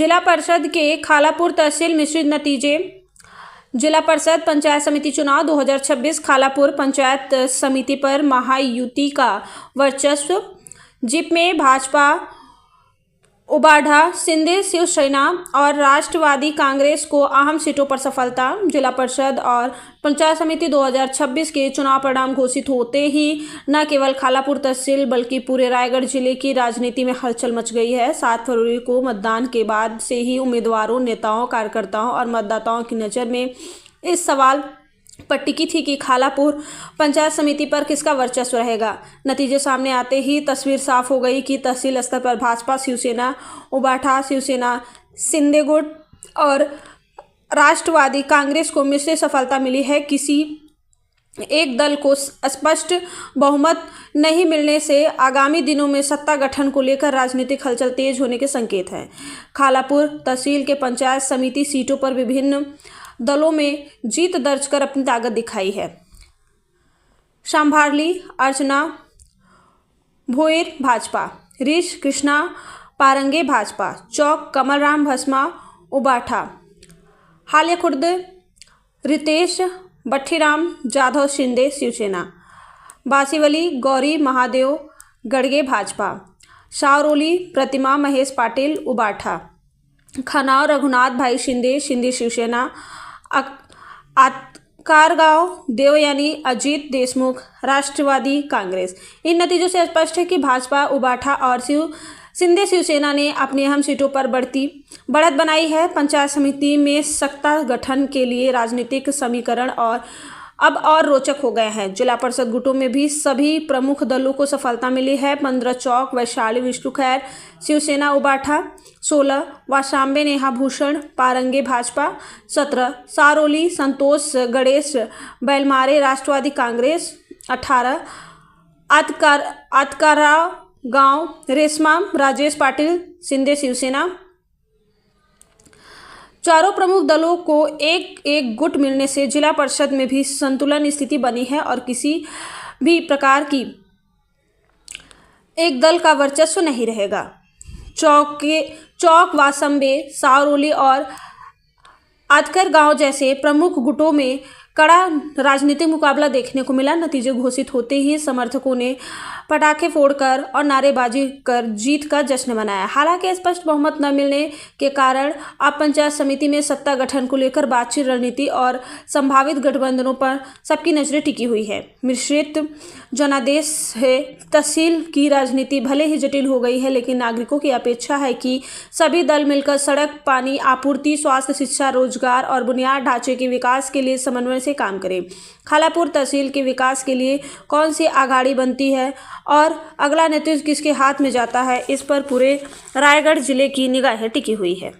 जिला परिषद के खालापुर तहसील मिश्रित नतीजे। जिला परिषद पंचायत समिति चुनाव 2026 खालापुर पंचायत समिति पर महायुति का वर्चस्व। जीप में भाजपा, उबाढ़ा, सिंधे शिवसेना और राष्ट्रवादी कांग्रेस को अहम सीटों पर सफलता। जिला परिषद और पंचायत समिति 2026 के चुनाव परिणाम घोषित होते ही न केवल खालापुर तहसील बल्कि पूरे रायगढ़ जिले की राजनीति में हलचल मच गई है। 7 फरवरी को मतदान के बाद से ही उम्मीदवारों, नेताओं, कार्यकर्ताओं और मतदाताओं की नज़र में इस सवाल पर टिकी थी कि खालापुर पंचायत समिति पर किसका वर्चस्व रहेगा। नतीजे सामने आते ही तस्वीर साफ हो गई कि तहसील स्तर पर भाजपा, शिवसेना, उबाठा शिवसेना, सिंधे गुट और राष्ट्रवादी कांग्रेस को मिश्रित सफलता मिली है। किसी एक दल को स्पष्ट बहुमत नहीं मिलने से आगामी दिनों में सत्ता गठन को लेकर राजनीतिक हलचल तेज होने के संकेत हैं। खालापुर तहसील के पंचायत समिति सीटों पर विभिन्न दलों में जीत दर्ज कर अपनी ताकत दिखाई है। शांभारली अर्चना भोईर भाजपा, ऋष कृष्णा पारंगे भाजपा, चौक कमलराम भस्मा उबाठा, हाले खुर्द रितेश बट्टीराम जाधव शिंदे शिवसेना, बासीवली गौरी महादेव गड़गे भाजपा, शाहरोली प्रतिमा महेश पाटिल उबाठा, खनाव रघुनाथ भाई शिंदे शिवसेना, कारगांव देवयानी अजीत देशमुख राष्ट्रवादी कांग्रेस। इन नतीजों से स्पष्ट है कि भाजपा, उबाठा और सिंधे शिवसेना ने अपनी अहम सीटों पर बढ़त बनाई है। पंचायत समिति में सत्ता गठन के लिए राजनीतिक समीकरण अब और रोचक हो गए हैं। जिला परिषद गुटों में भी सभी प्रमुख दलों को सफलता मिली है। 15 चौक वैशाली विष्णु खैर शिवसेना उबाठा, 16 वाशांबे नेहा भूषण पारंगे भाजपा, 17 सारोली संतोष गणेश बैलमारे राष्ट्रवादी कांग्रेस, 18 आतकारा गांव रेशमा राजेश पाटिल सिंधे शिवसेना। चारों प्रमुख दलों को एक एक गुट मिलने से जिला परिषद में भी संतुलन स्थिति बनी है और किसी भी प्रकार की एक दल का वर्चस्व नहीं रहेगा। चौक वासंबे, सारोली और आतकर गांव जैसे प्रमुख गुटों में कड़ा राजनीतिक मुकाबला देखने को मिला। नतीजे घोषित होते ही समर्थकों ने पटाखे फोड़कर और नारेबाजी कर जीत का जश्न मनाया। हालांकि स्पष्ट बहुमत न मिलने के कारण अब पंचायत समिति में सत्ता गठन को लेकर बातचीत, रणनीति और संभावित गठबंधनों पर सबकी नजरें टिकी हुई है। मिश्रित जनादेश है। तहसील की राजनीति भले ही जटिल हो गई है, लेकिन नागरिकों की अपेक्षा है कि सभी दल मिलकर सड़क, पानी आपूर्ति, स्वास्थ्य, शिक्षा, रोजगार और बुनियाद ढांचे के विकास के लिए समन्वय से काम करें। खालापुर तहसील के विकास के लिए कौन सी आघाड़ी बनती है और अगला नेतृत्व किसके हाथ में जाता है, इस पर पूरे रायगढ़ जिले की निगाहें टिकी हुई है।